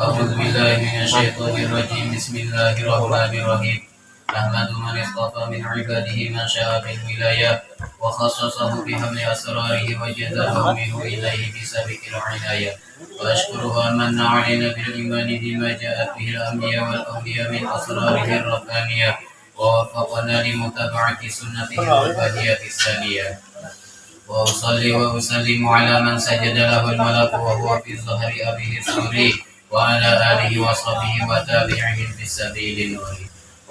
أعوذ بالله من الشيطان الرجيم بسم الله الرحمن الرحيم أحمد من اصطفى من عباده من شاء بالولاية وخصصه بحمل أسراره وجذبه منه إليه بسابق العناية وأشكره أن من علينا بالإيمان بما جاءت به الأنبياء والأولياء من أسراره الربانية ووفقنا لمتابعة سنته والبهية الثانية وأصلي وأسلم على من سجد له الملك وهو في ظهر أبيه السوري وعلى آله وصحبه وتابعهم في سبيل النور.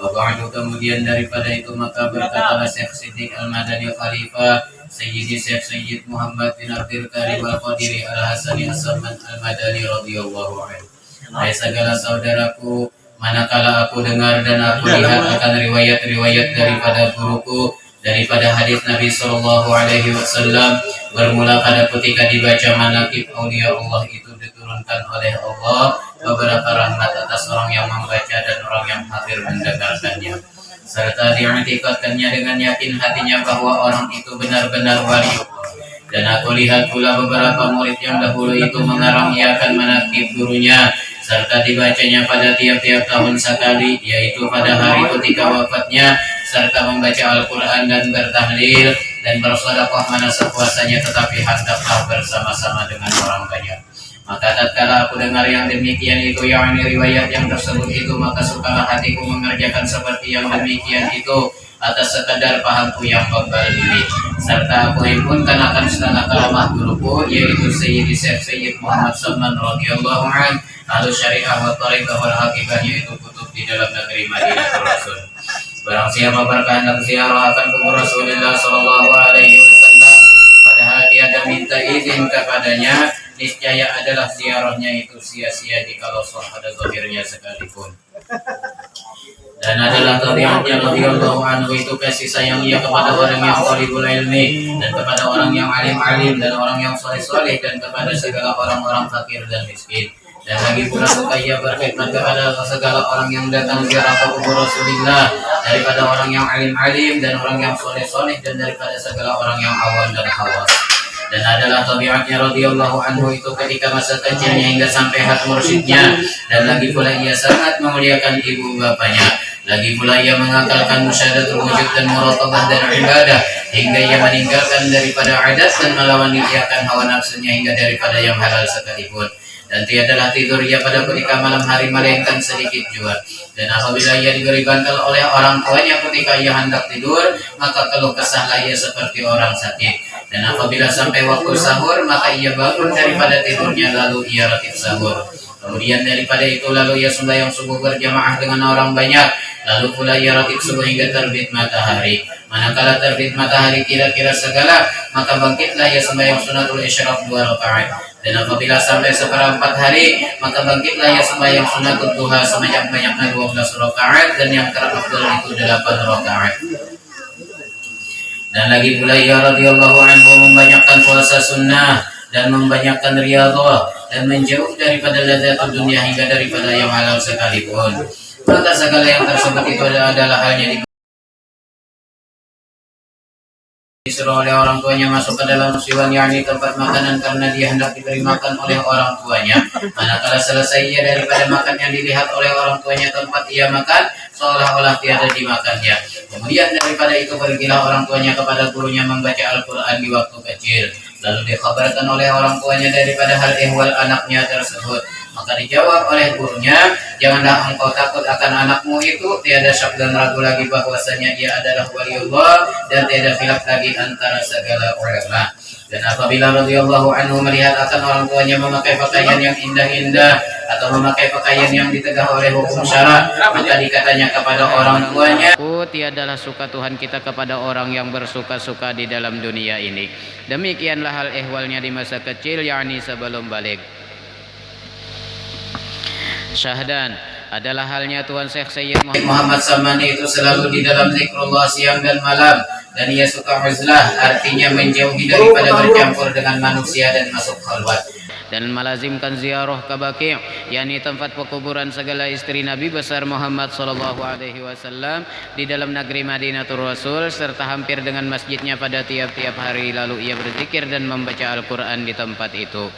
Wabadu kemudian daripada itu maka berkatalah Syekh Siddiq Al-Madani Khalifah Sayyidi Syekh Sayyid Muhammad bin Abdul Karim Al-Qadiri Al-Hasani As-Samad Al-Madani radhiyallahu anhu. Hai segala saudaraku, manakala aku dengar dan aku lihat akan riwayat-riwayat daripada guruku daripada hadis Nabi Sallallahu Alaihi Wasallam bermula pada ketika dibaca manaqib aulia Allah itu diturunkan oleh Allah beberapa rahmat atas orang yang membaca dan orang yang hadir mendengarkannya, serta diiktikadkannya dengan yakin hatinya bahwa orang itu benar-benar wali Allah. Dan aku lihat pula beberapa murid yang dahulu itu mengarang-iakan manaqib gurunya serta dibacanya pada tiap-tiap tahun sekali, yaitu pada hari ketika wafatnya, serta membaca Al-Quran dan bertahlil dan bersedekah mana sepuasanya, tetapi hendaklah bersama-sama dengan orang banyak. Maka tatkala aku dengar yang demikian itu, yakni riwayat yang tersebut itu, maka sukalah hatiku mengerjakan seperti yang demikian itu atas sekadar pahamku yang bebal ini, serta aku himpunkan akan setengah kalamah guruku, yaitu Sayyidi Syekh Sayyid Muhammad Salman radhiyallahu anhu, ahlu syariah wa tariqah wal hakikah, yaitu kutub di dalam negeri Madinatul Rasul. Barang siapa berkehendak ziarah akan kubur Rasulullah Sallallahu Alaihi Wasallam padahal tiada minta izin kepadanya, niscaya adalah ziarahnya itu sia-sia jikalau sah pada zahirnya sekalipun. Dan adalah tabiatnya radhiyallahu anhu itu kasih sayang ia kepada orang yang talibul ilmi dan kepada orang yang alim-alim dan orang yang soleh-soleh dan kepada segala orang-orang fakir dan miskin. Dan lagi pula suka ia berkhidmat kepada segala orang yang datang ziarah ke kubur Rasulullah daripada orang yang alim-alim dan orang yang soleh-soleh dan daripada segala orang yang awam dan khawas. Dan adalah tabiatnya radhiyallahu anhu itu ketika masa kecilnya hingga sampai hak mursyidnya, dan lagi pula ia sangat memuliakan ibu bapanya. Lagi pula ia mengakalkan musyahadatul wujud dan muraqabah dan ibadah hingga ia meninggalkan daripada adat dan melawan iakan hawa nafsunya hingga daripada yang halal sekalipun. Dan tiadalah tidur ia pada ketika malam hari melainkan sedikit jua. Dan apabila ia diberi bantal oleh orang tuanya ketika ia hendak tidur, maka keluh kesahlah ia seperti orang sakit. Dan apabila sampai waktu sahur, maka ia bangun daripada tidurnya lalu ia ratib sahur. Kemudian daripada itu lalu ia sembahyang subuh berjamaah dengan orang banyak. Lalu pula ia ratib subuh hingga terbit matahari. Manakala terbit matahari kira-kira segala, maka bangkitlah ia sembahyang sunatul isyraq 2 rakaat. Dan apabila sampai seperempat hari, maka bangkitlah ia sembahyang sunatul duha sebanyak-banyaknya 12 rakaat, dan yang terafdal itu 8 rakaat. Dan lagi pula ia radhiyallahu anhu membanyakkan puasa sunnah dan membanyakkan riyadhah dan menjauh daripada lezat dunia hingga daripada yang halal sekalipun. Maka segala yang tersebut itu adalah halnya disuruh oleh orang tuanya masuk ke dalam siwan, yakni tempat makanan, karena dia hendak diberi makan oleh orang tuanya. Manakala selesai ia daripada makan yang dilihat oleh orang tuanya tempat ia makan, seolah-olah tiada dimakannya. Kemudian daripada itu pergilah orang tuanya kepada gurunya membaca Al-Quran di waktu kecil. Lalu dikhabarkan oleh orang tuanya daripada hal ihwal anaknya tersebut. Maka dijawab oleh gurunya, janganlah engkau takut akan anakmu itu, tiada syak dan ragu lagi bahwasanya ia adalah waliullah dan tiada khilaf lagi antara segala ulama. Dan apabila radhiyallahu anhu melihat akan orang tuanya memakai pakaian yang indah-indah atau memakai pakaian yang ditegah oleh hukum syara, maka dikatanya kepada orang tuanya, tiadalah suka Tuhan kita kepada orang yang bersuka-suka di dalam dunia ini. Demikianlah hal ihwalnya di masa kecil, yakni sebelum balik. Syahdan adalah halnya Tuhan Syekh Sayyid Muhammad Salman itu selalu di dalam zikrullah siang dan malam, dan ia suka uzlah, artinya menjauhi daripada bercampur dengan manusia dan masuk khalwat, dan melazimkan ziarah ke Baqi', yakni tempat pekuburan segala istri Nabi besar Muhammad sallallahu alaihi wasallam di dalam negeri Madinatul Rasul, serta hampir dengan masjidnya pada tiap-tiap hari. Lalu ia berzikir dan membaca Al-Quran di tempat itu.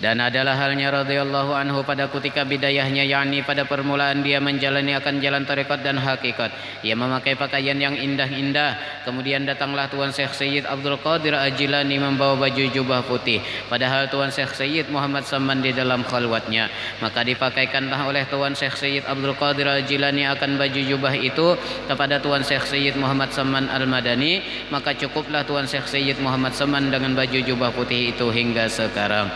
Dan adalah halnya radhiyallahu anhu pada ketika bidayahnya, yakni pada permulaan dia menjalani akan jalan tarekat dan hakikat. Ia memakai pakaian yang indah-indah. Kemudian datanglah Tuan Syekh Sayyid Abdul Qadir Al-Jilani membawa baju jubah putih. Padahal Tuan Syekh Sayyid Muhammad Saman di dalam khalwatnya. Maka dipakaikanlah oleh Tuan Syekh Sayyid Abdul Qadir Al-Jilani akan baju jubah itu kepada Tuan Syekh Sayyid Muhammad Saman Al-Madani. Maka cukuplah Tuan Syekh Sayyid Muhammad Saman dengan baju jubah putih itu hingga sekarang.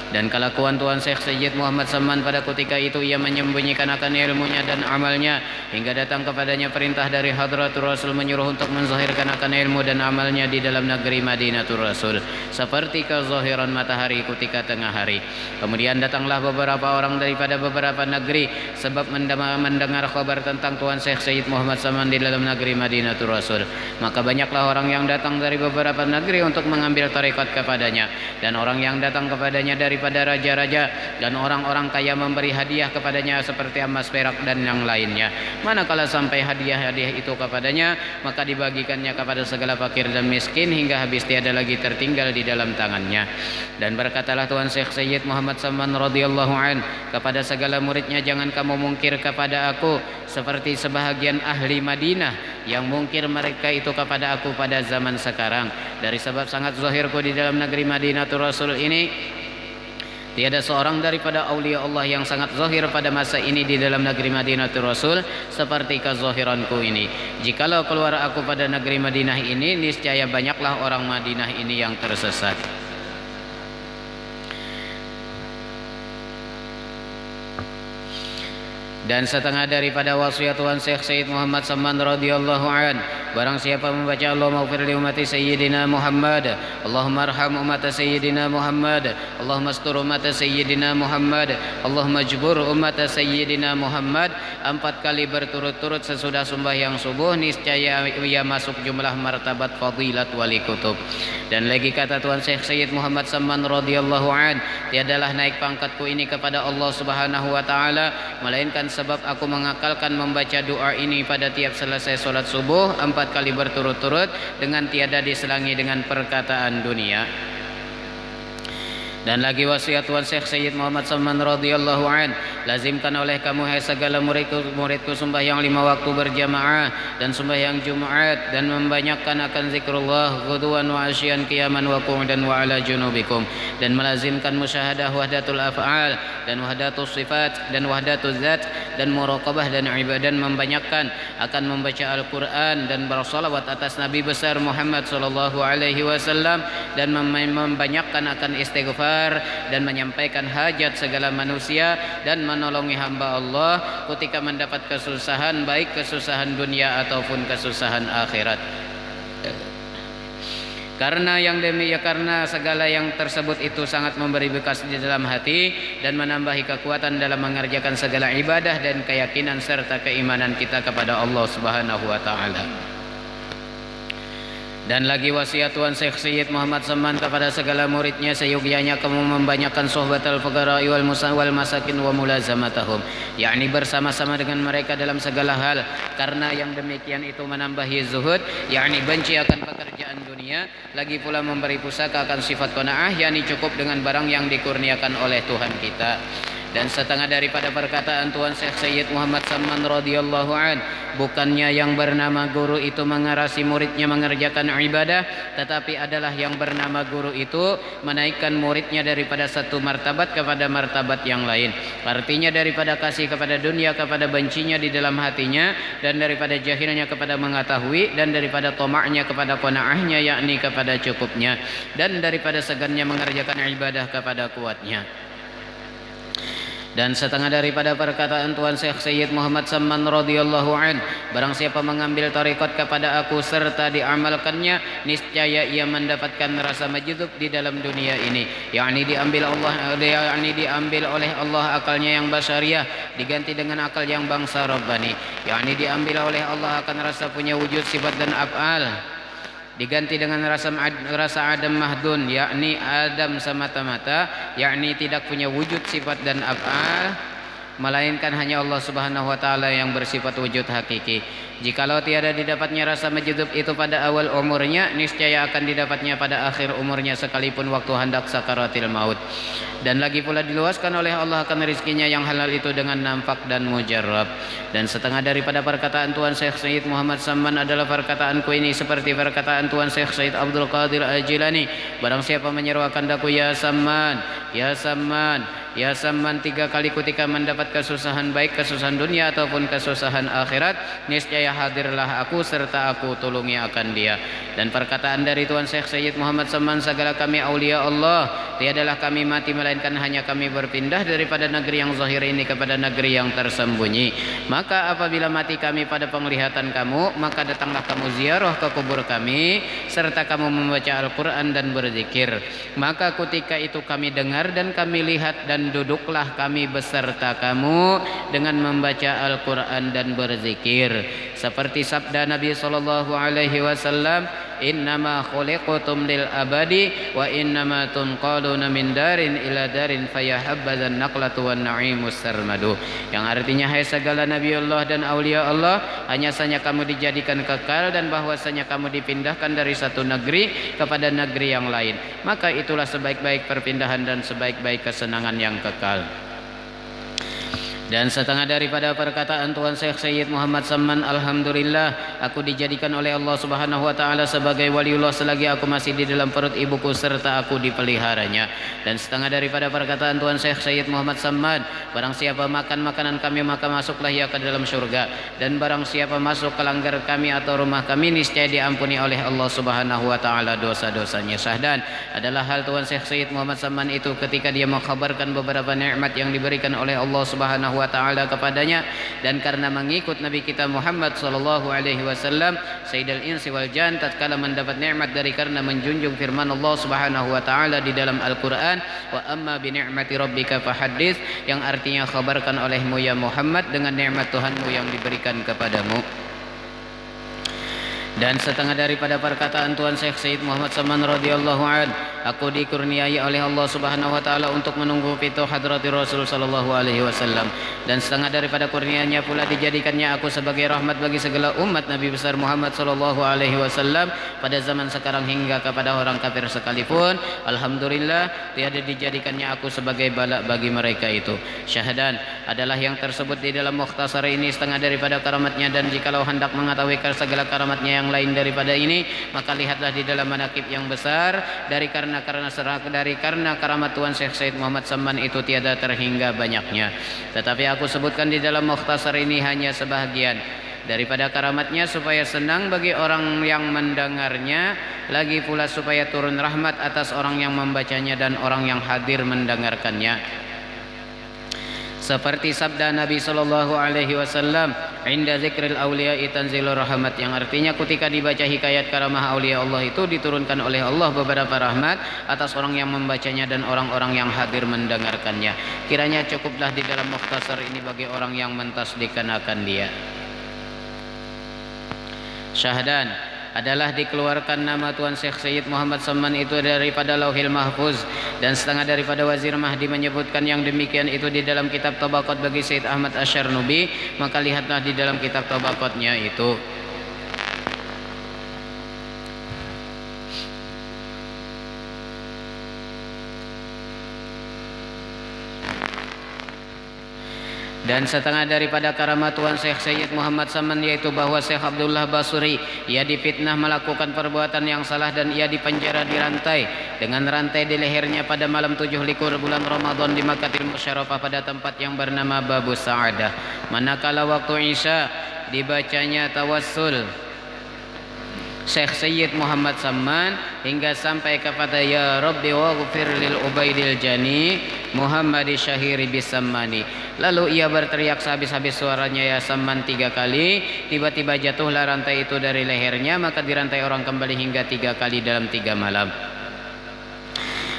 Dan kelakuan Tuan Syekh Sayyid Muhammad Saman pada ketika itu, ia menyembunyikan akan ilmunya dan amalnya hingga datang kepadanya perintah dari Hadratul Rasul menyuruh untuk menzahirkan akan ilmu dan amalnya di dalam negeri Madinatul Rasul seperti kezahiran matahari ketika tengah hari. Kemudian datanglah beberapa orang daripada beberapa negeri sebab mendengar kabar tentang Tuan Syekh Sayyid Muhammad Saman di dalam negeri Madinatul Rasul. Maka banyaklah orang yang datang dari beberapa negeri untuk mengambil tarekat kepadanya, dan orang yang datang kepadanya daripada raja-raja dan orang-orang kaya memberi hadiah kepadanya seperti emas, perak dan yang lainnya. Manakala sampai hadiah-hadiah itu kepadanya, maka dibagikannya kepada segala fakir dan miskin hingga habis, tiada lagi tertinggal di dalam tangannya. Dan berkatalah Tuan Syekh Sayyid Muhammad Saman radhiyallahu an kepada segala muridnya, jangan kamu mungkir kepada aku seperti sebahagian ahli Madinah yang mungkir mereka itu kepada aku pada zaman sekarang. Dari sebab sangat zahirku di dalam negeri Madinatul Rasul ini, tiada seorang daripada aulia Allah yang sangat zahir pada masa ini di dalam negeri Madinatul Rasul seperti kezahiranku ini. Jikalau keluar aku pada negeri Madinah ini, niscaya banyaklah orang Madinah ini yang tersesat. Dan setengah daripada wasiat Tuan Syekh Sayyid Muhammad Saman radhiyallahu an, barang siapa membaca Allahumma ighfir li ummati sayyidina Muhammad, Allahumma arham ummata sayyidina Muhammad, Allahumma astur ummata sayyidina Muhammad, Allahumma jbur ummata sayyidina Muhammad 4 kali berturut-turut sesudah sembahyang subuh, niscaya ia masuk jumlah martabat fadilat wali kutub. Dan lagi kata Tuan Syekh Sayyid Muhammad Saman radhiyallahu an, tiadalah naik pangkatku ini kepada Allah Subhanahu wa taala melainkan sebab aku mengakalkan membaca doa ini pada tiap selesai solat subuh 4 kali berturut-turut dengan tiada diselangi dengan perkataan dunia. Dan lagi wasiat Tuan Syekh Sayyid Muhammad Saman radhiyallahu an, lazimkan oleh kamu hai segala muridku sembahyang 5 waktu berjamaah dan sembahyang Jumat, dan membanyakkan akan zikrullah ghuduwan wa asyan qiyaman wa qu'udan wa ala junubikum, dan melazimkan musyahadah wahdatul af'al dan wahdatus sifat dan wahdatul zat dan muraqabah dan ibadah, membanyakkan akan membaca Al-Qur'an dan bersalawat atas Nabi besar Muhammad sallallahu alaihi wasallam, dan membanyakkan akan istighfar dan menyampaikan hajat segala manusia dan menolongi hamba Allah ketika mendapat kesusahan, baik kesusahan dunia ataupun kesusahan akhirat. Karena segala yang tersebut itu sangat memberi bekas di dalam hati dan menambahi kekuatan dalam mengerjakan segala ibadah dan keyakinan serta keimanan kita kepada Allah Subhanahu wa taala. Dan lagi wasiat Tuan Syekh Sayyid Muhammad Saman kepada segala muridnya, seyogyanya kamu membanyakkan sohbatal fuqara'i wal masakin wa mulazamatahum, yakni bersama-sama dengan mereka dalam segala hal, karena yang demikian itu menambahi zuhud, yakni benci akan pekerjaan dunia, lagi pula memberi pusaka akan sifat qanaah, yakni cukup dengan barang yang dikurniakan oleh Tuhan kita. Dan setengah daripada perkataan Tuan Syekh Sayyid Muhammad Saman radhiyallahu an, bukannya yang bernama guru itu mengarasi muridnya mengerjakan ibadah, tetapi adalah yang bernama guru itu menaikkan muridnya daripada satu martabat kepada martabat yang lain. Artinya daripada kasih kepada dunia kepada bencinya di dalam hatinya, dan daripada jahilnya kepada mengetahui, dan daripada tamaknya kepada qanaahnya yakni kepada cukupnya, dan daripada segannya mengerjakan ibadah kepada kuatnya. Dan setengah daripada perkataan Tuan Syekh Sayyid Muhammad Saman radhiyallahu an, barang siapa mengambil tarekat kepada aku serta diamalkannya, niscaya ia mendapatkan rasa majdzub di dalam dunia ini, yakni diambil oleh Allah akalnya yang basyariah diganti dengan akal yang bangsa rabbani, yakni diambil oleh Allah akan rasa punya wujud sifat dan af'al diganti dengan rasa adam mahdun, yakni adam semata-mata, yakni tidak punya wujud sifat dan af'al, melainkan hanya Allah Subhanahu wa taala yang bersifat wujud hakiki. Jikalau tiada didapatnya rasa majdzub itu pada awal umurnya, niscaya akan didapatnya pada akhir umurnya sekalipun waktu hendak sakaratil maut. Dan lagi pula diluaskan oleh Allah akan rezekinya yang halal itu dengan nampak dan mujarrab. Dan setengah daripada perkataan Tuan Syekh Sayyid Muhammad Samman adalah perkataanku ini seperti perkataan Tuan Syekh Sayyid Abdul Qadir Al-Jilani. Barang siapa menyeruakan daku ya Samman, ya Samman, ya Samman 3 kali ketika mendapat kesusahan baik kesusahan dunia ataupun kesusahan akhirat, niscaya hadirlah aku serta aku tolongi akan dia. Dan perkataan dari Tuan Syekh Sayyid Muhammad Samman, segala kami aulia Allah, tiadalah kami mati melainkan hanya kami berpindah daripada negeri yang zahir ini kepada negeri yang tersembunyi. Maka apabila mati kami pada penglihatan kamu, maka datanglah kamu ziarah ke kubur kami serta kamu membaca Al-Quran dan berzikir. Maka ketika itu kami dengar dan kami lihat dan duduklah kami beserta kamu dengan membaca Al-Quran dan berzikir. Seperti sabda Nabi sallallahu alaihi wasallam, innama khuliqtum lil abadi wa innama tunqaluna min darin ila darin fayahabbadzan naqlatu wan na'imus sarmadu. Yang artinya, hai segala nabiullah dan aulia Allah, hanya saja kamu dijadikan kekal dan bahwasanya kamu dipindahkan dari satu negeri kepada negeri yang lain. Maka itulah sebaik-baik perpindahan dan sebaik-baik kesenangan yang kekal. Dan setengah daripada perkataan Tuan Syekh Sayyid Muhammad Samman, alhamdulillah aku dijadikan oleh Allah Subhanahu wa taala sebagai waliullah selagi aku masih di dalam perut ibuku serta aku dipeliharanya. Dan setengah daripada perkataan Tuan Syekh Sayyid Muhammad Samman, barang siapa makan makanan kami maka masuklah ia ke dalam syurga, dan barang siapa masuk ke langgar kami atau rumah kami niscaya diampuni oleh Allah Subhanahu wa taala dosa-dosanya. Syahdan adalah hal Tuan Syekh Sayyid Muhammad Samman itu ketika dia mengkhabarkan beberapa nikmat yang diberikan oleh Allah Subhanahu wa taala kepadanya, dan karena mengikut Nabi kita Muhammad sallallahu alaihi wasallam sayyidul insi wal jan, tatkala mendapat nikmat dari karena menjunjung firman Allah Subhanahu wa taala di dalam Al-Qur'an, wa amma bi ni'mati rabbika fahaddits, yang artinya khabarkan olehmu ya Muhammad dengan nikmat Tuhanmu yang diberikan kepadamu. Dan setengah daripada perkataan Tuan Syekh Sayyid Muhammad Samman radhiyallahu an, aku dikurniai oleh Allah Subhanahu wa taala untuk menunggu pintu hadratir Rasul sallallahu alaihi wasallam, dan setengah daripada kurnianya pula dijadikannya aku sebagai rahmat bagi segala umat Nabi besar Muhammad sallallahu alaihi wasallam pada zaman sekarang hingga kepada orang kafir sekalipun. Alhamdulillah tiada dijadikannya aku sebagai bala bagi mereka itu. Syahadan adalah yang tersebut di dalam mukhtasar ini setengah daripada karamatnya, dan jikalau hendak mengetahui segala karamatnya yang lain daripada ini, maka lihatlah di dalam manaqib yang besar dari karena karamat Tuan Syekh Sayyid Muhammad Samman itu tiada terhingga banyaknya. Tetapi aku sebutkan di dalam mukhtasar ini hanya sebahagian daripada karamatnya supaya senang bagi orang yang mendengarnya, lagi pula supaya turun rahmat atas orang yang membacanya dan orang yang hadir mendengarkannya. Seperti sabda Nabi sallallahu alaihi wasallam, inda zikril auliya'i tanzilur rahmat, yang artinya ketika dibaca hikayat karamah aulia Allah itu diturunkan oleh Allah beberapa rahmat atas orang yang membacanya dan orang-orang yang hadir mendengarkannya. Kiranya cukuplah di dalam mukhtasar ini bagi orang yang mentasdiqkan akan dia. Syahdan adalah dikeluarkan nama Tuan Syekh Sayyid Muhammad Samman itu daripada Lauhil Mahfuz, dan setengah daripada Wazir Mahdi menyebutkan yang demikian itu di dalam kitab Tabaqat bagi Sayyid Ahmad Asyarnubi, maka lihatlah di dalam kitab Tabaqatnya itu. Dan setengah daripada karamat Tuan Syekh Sayyid Muhammad Samman yaitu bahwa Syekh Abdullah Basuri ia difitnah melakukan perbuatan yang salah dan ia dipenjara dirantai dengan rantai di lehernya pada malam 7 likur bulan Ramadan di Makkatil Musyarrafah pada tempat yang bernama Babu Sa'adah. Manakala waktu Isya dibacanya tawassul Syekh Sayyid Muhammad Samman hingga sampai kepada ya Rabbi waghfir lil Ubaidil Jani Muhammadi Syahiri bisammani. Lalu ia berteriak sehabis-habis suaranya ya Samman 3 kali. Tiba-tiba jatuhlah rantai itu dari lehernya, maka dirantai orang kembali hingga 3 kali dalam 3 malam.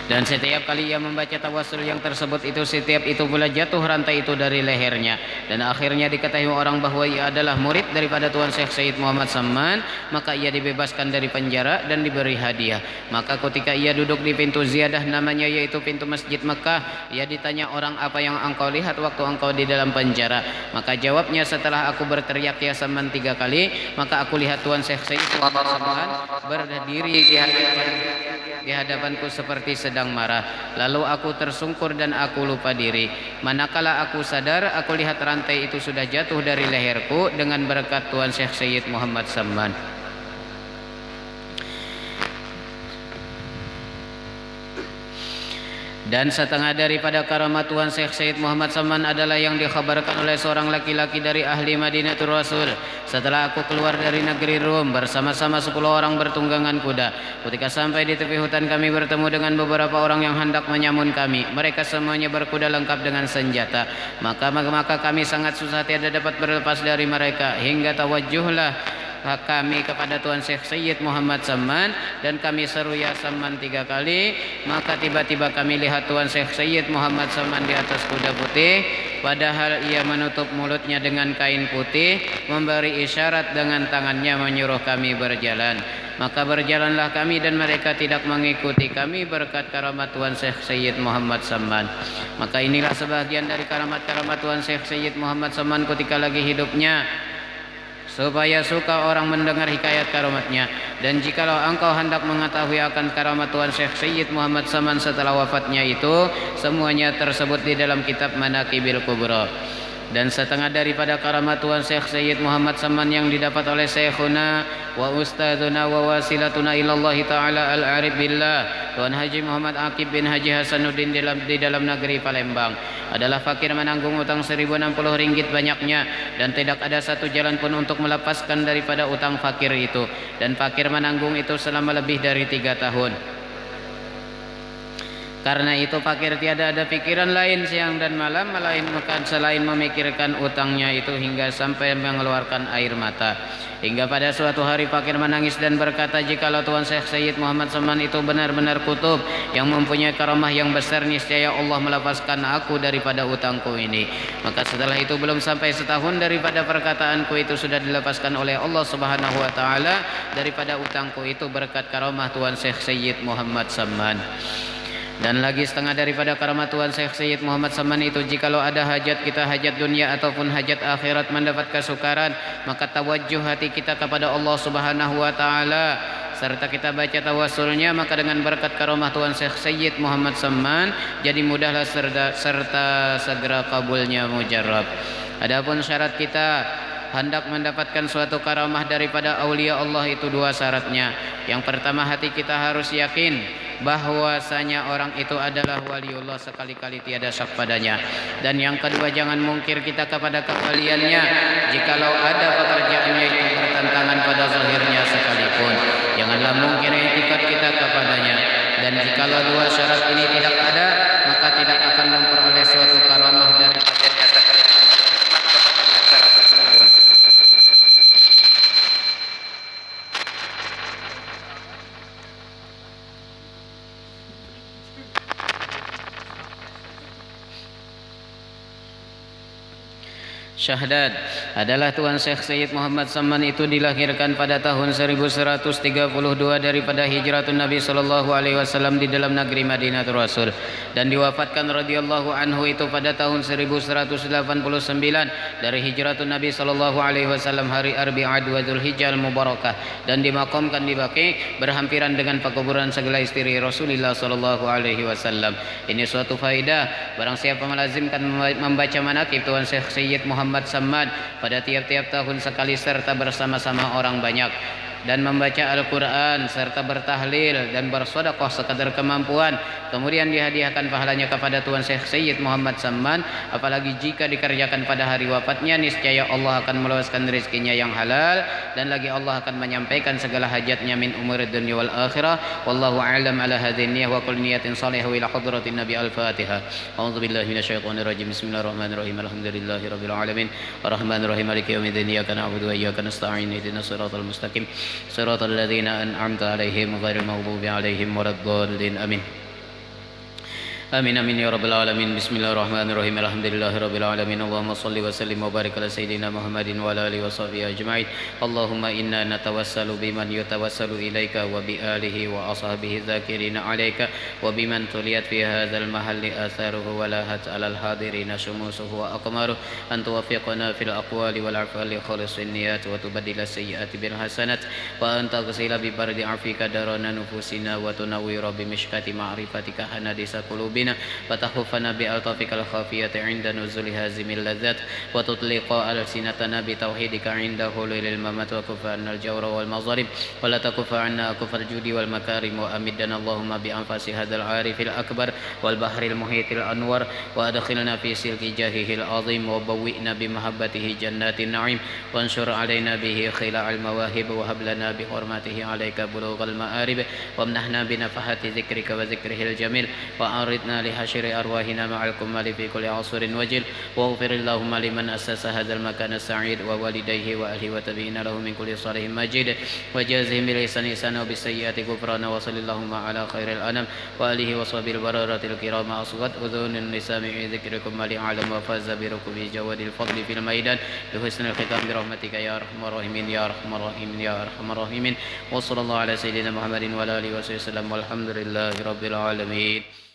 Dan setiap kali ia membaca tawassul yang tersebut itu, setiap itu pula jatuh rantai itu dari lehernya. Dan akhirnya diketahui orang bahwa ia adalah murid daripada Tuan Syekh Sayyid Muhammad Samman. Maka ia dibebaskan dari penjara dan diberi hadiah. Maka ketika ia duduk di pintu ziyadah namanya, yaitu pintu Masjid Mekah, ia ditanya orang, apa yang engkau lihat waktu engkau di dalam penjara? Maka jawabnya, setelah aku berteriak ya Samman 3 kali, maka aku lihat Tuan Syekh Sayyid Muhammad Samman berdiri di hadapanku seperti sedang marah. Lalu aku tersungkur dan aku lupa diri. Manakala aku sadar, aku lihat rantai itu sudah jatuh dari leherku dengan berkat Tuan Syekh Sayyid Muhammad Samman. Dan setengah daripada karamat Tuan Syekh Sayyid Muhammad Samman adalah yang dikhabarkan oleh seorang laki-laki dari ahli Madinatul Rasul. Setelah aku keluar dari negeri Rum bersama-sama 10 orang bertunggangan kuda, ketika sampai di tepi hutan kami bertemu dengan beberapa orang yang hendak menyamun kami. Mereka semuanya berkuda lengkap dengan senjata. Maka kami sangat susah tiada dapat berlepas dari mereka, hingga tawajjuhlah kami kepada Tuan Syekh Sayyid Muhammad Samman dan kami seru ya Samman 3 kali. Maka tiba-tiba kami lihat Tuan Syekh Sayyid Muhammad Samman di atas kuda putih, padahal ia menutup mulutnya dengan kain putih, memberi isyarat dengan tangannya menyuruh kami berjalan. Maka berjalanlah kami dan mereka tidak mengikuti kami berkat karamat Tuan Syekh Sayyid Muhammad Samman. Maka inilah sebagian dari karamat-karamat Tuan Syekh Sayyid Muhammad Samman ketika lagi hidupnya, supaya suka orang mendengar hikayat karamatnya. Dan jikalau engkau hendak mengetahui akan karamat Tuan Syekh Sayyid Muhammad Samman setelah wafatnya itu, semuanya tersebut di dalam kitab Manaqibil Kubra. Dan setengah daripada karamat Tuan Syekh Sayyid Muhammad Samman yang didapat oleh Syekhuna wa Ustadzuna wa wasilatuna ilallahi ta'ala al-arif billah Tuan Haji Muhammad Aqib bin Haji Hasanuddin di dalam negeri Palembang adalah fakir menanggung utang 1060 ringgit banyaknya, dan tidak ada satu jalan pun untuk melepaskan daripada utang fakir itu. Dan fakir menanggung itu selama lebih dari 3 tahun. Karena itu fakir tiada ada pikiran lain siang dan malam melainkan selain memikirkan utangnya itu hingga sampai mengeluarkan air mata. Hingga pada suatu hari fakir menangis dan berkata, jikalau Tuan Syekh Sayyid Muhammad Samman itu benar-benar kutub yang mempunyai karamah yang besar, niscaya Allah melepaskan aku daripada utangku ini. Maka setelah itu belum sampai setahun daripada perkataanku itu sudah dilepaskan oleh Allah Subhanahu wa taala daripada utangku itu berkat karamah Tuan Syekh Sayyid Muhammad Samman. Dan lagi setengah daripada karamat Tuan Syekh Sayyid Muhammad Samman itu, jikalau ada hajat kita, hajat dunia ataupun hajat akhirat mendapat kesukaran, maka tawajjuh hati kita kepada Allah Subhanahu wa taala serta kita baca tawassulnya, maka dengan berkat karamah Tuan Syekh Sayyid Muhammad Samman jadi mudahlah serta segera kabulnya mujarab. Adapun syarat kita hendak mendapatkan suatu karamah daripada aulia Allah itu 2 syaratnya. Yang pertama, hati kita harus yakin bahwasanya orang itu adalah waliullah, sekali-kali tiada syak padanya. Dan yang kedua, jangan mungkir kita kepada kewaliannya jikalau ada pekerjaannya itu bertentangan pada zahirnya sekalipun. Janganlah mungkir etikat kita kepadanya. Dan jikalau 2 syarat ini tidak ada, maka tidak akan memperoleh suatu karamah daripadanya sekalipun. Syahdat adalah Tuan Syekh Sayyid Muhammad Samman itu dilahirkan pada tahun 1132 daripada hijratun Nabi sallallahu alaihi wasallam di dalam negeri Madinatul Rasul, dan diwafatkan radhiyallahu anhu itu pada tahun 1189 dari hijratun Nabi sallallahu alaihi wasallam hari Arbi'ah wa Dzulhijjah al-Mubarakah, dan dimakamkan di Baqi berhampiran dengan pekuburan segala istri Rasulullah sallallahu alaihi wasallam. Ini suatu faedah, barang siapa melazimkan membaca manaqib Tuan Syekh Sayyid Muhammad Samman pada tiap-tiap tahun sekali serta bersama-sama orang banyak, dan membaca Al-Quran serta bertahlil dan bersedekah sekadar kemampuan, kemudian dihadiahkan pahalanya kepada Tuan Syekh Sayyid Muhammad Samman, apalagi jika dikerjakan pada hari wafatnya, niscaya Allah akan meluaskan rezekinya yang halal, dan lagi Allah akan menyampaikan segala hajatnya min umur dunia wal akhirah. Wallahu a'lam ala hadhihi niyyah wa kulli niyatin salihah ila hadratin Nabi. Al-Fatihah. A'udzubillahi minasyaitonir rajim. Bismillahirrahmanirrahim. Alhamdulillahirabbil alamin. Arrahmanir rahim. Maliki yaumiddin. Iyyaka na'budu wa iyyaka nasta'in. Ihdinas siratal mustaqim. Siratal ladzina an'amta 'alaihim ghairil maghdubi 'alaihim waladdallin. Amin. آمين آمين يا رب العالمين. بسم الله الرحمن الرحيم. الحمد لله رب العالمين. اللهم صل وسلم وبارك على سيدنا محمد وعلى آله وصحبه أجمعين. اللهم إنا نتوسل بمن يتوسل إليك وبآله وأصحابه الذاكرين عليك وبمن تليت في هذا المحل آثاره ولاهت على الحاضرين شموسه وأقماره أن توفقنا في الأقوال والأفعال خالص النيات وتبدل السيئات بالحسنات وأن تغسل ببرد عفوك درنا نفوسنا وتنور بمشكاة معرفتك حنادس قلوبنا وتخفنا بألطافك الخافية عند نزول هازم اللذات وتطلق ألسنتنا بتوحيدك عند حلول الممات وكف عنا الجور والمظالم ولا تكف عنا أكف الجود والمكارم وأمدنا اللهم بأنفاس هذا العارف الأكبر والبحر المحيط الأنور وأدخلنا في سلك جاهه العظيم وبوئنا بمحبته جنات النعيم وانشر علينا به خلاع المواهب وهب لنا بحرمته عليك بلوغ المآرب وامنحنا بنفحات ذكرك وذكره الجميل وأعرضنا لحشر أرواحنا مع الكمال في كل عصر وجل واغفر اللهم لمن أسس هذا المكان السعيد ووالديه وأهله وتبين له من كل صالح مجيد وجازهم بالإحسان إحسانا وبالسيئات غفرانا وصل اللهم على خير الأنام وآله وصحبه البررة الكرام أصغت أذون لسامع ذكركم لأعلم وفاز بركوب جواد الفضل في الميدان بحسن الختام برحمتك يا أرحم الراحمين يا أرحم الراحمين يا أرحم الراحمين وصلى الله على سيدنا محمد وعلى آله وصحبه وسلم والحمد لله رب العالمين.